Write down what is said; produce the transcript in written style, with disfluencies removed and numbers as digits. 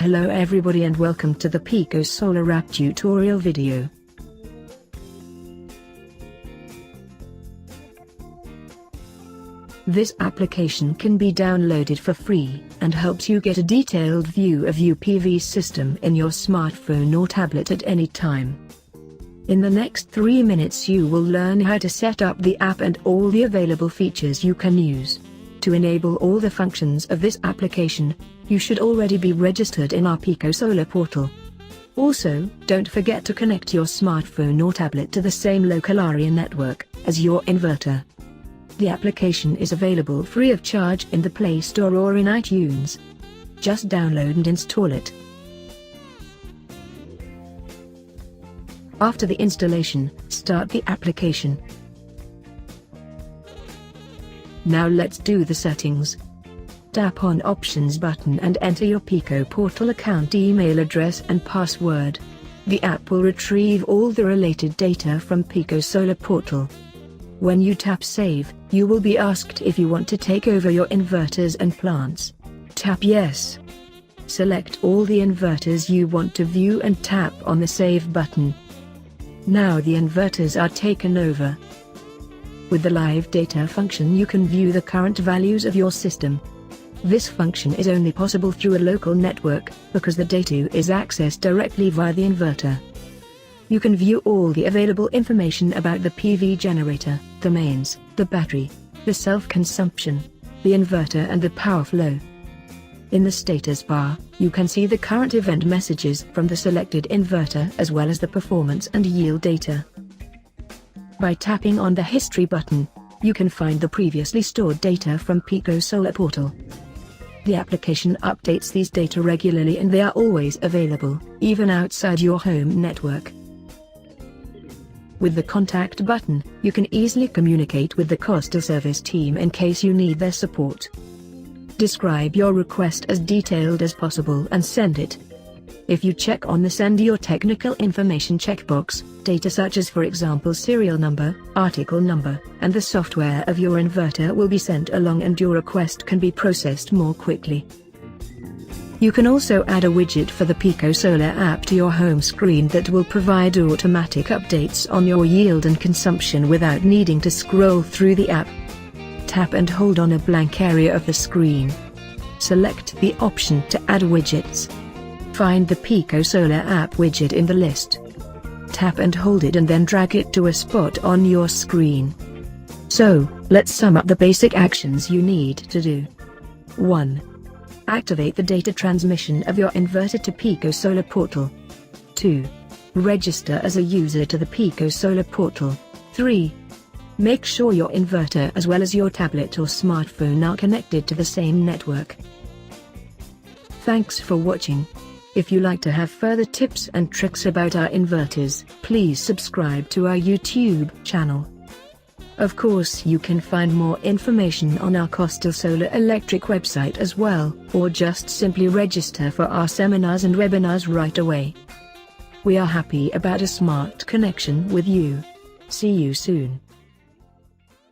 Hello everybody and welcome to the KOSTAL Solar App tutorial video. This application can be downloaded for free and helps you get a detailed view of your PV system in your smartphone or tablet at any time. In the next 3 minutes you will learn how to set up the app and all the available features you can use. To enable all the functions of this application, you should already be registered in our KOSTAL Solar portal. Also, don't forget to connect your smartphone or tablet to the same local area network as your inverter. The application is available free of charge in the Play Store or in iTunes. Just download and install it. After the installation, start the application. Now let's do the settings. Tap on Options button and enter your KOSTAL portal account email address and password. The app will retrieve all the related data from KOSTAL Solar portal. When you tap Save, you will be asked if you want to take over your inverters and plants. Tap Yes. Select all the inverters you want to view and tap on the Save button. Now the inverters are taken over. With the Live Data function you can view the current values of your system. This function is only possible through a local network, because the data is accessed directly via the inverter. You can view all the available information about the PV generator, the mains, the battery, the self-consumption, the inverter and the power flow. In the status bar, you can see the current event messages from the selected inverter as well as the performance and yield data. By tapping on the History button, you can find the previously stored data from KOSTAL Solar portal. The application updates these data regularly and they are always available, even outside your home network. With the Contact button, you can easily communicate with the KOSTAL service team in case you need their support. Describe your request as detailed as possible and send it. If you check on the Send Your Technical Information checkbox, data such as for example serial number, article number, and the software of your inverter will be sent along and your request can be processed more quickly. You can also add a widget for the KOSTAL Solar app to your home screen that will provide automatic updates on your yield and consumption without needing to scroll through the app. Tap and hold on a blank area of the screen. Select the option to add widgets. Find the KOSTAL Solar app widget in the list. Tap and hold it and then drag it to a spot on your screen. So, let's sum up the basic actions you need to do. 1. Activate the data transmission of your inverter to KOSTAL Solar portal. 2. Register as a user to the KOSTAL Solar portal. 3. Make sure your inverter as well as your tablet or smartphone are connected to the same network. Thanks for watching. If you like to have further tips and tricks about our inverters, please subscribe to our YouTube channel. Of course you can find more information on our KOSTAL Solar Electric website as well, or just simply register for our seminars and webinars right away. We are happy about a smart connection with you. See you soon.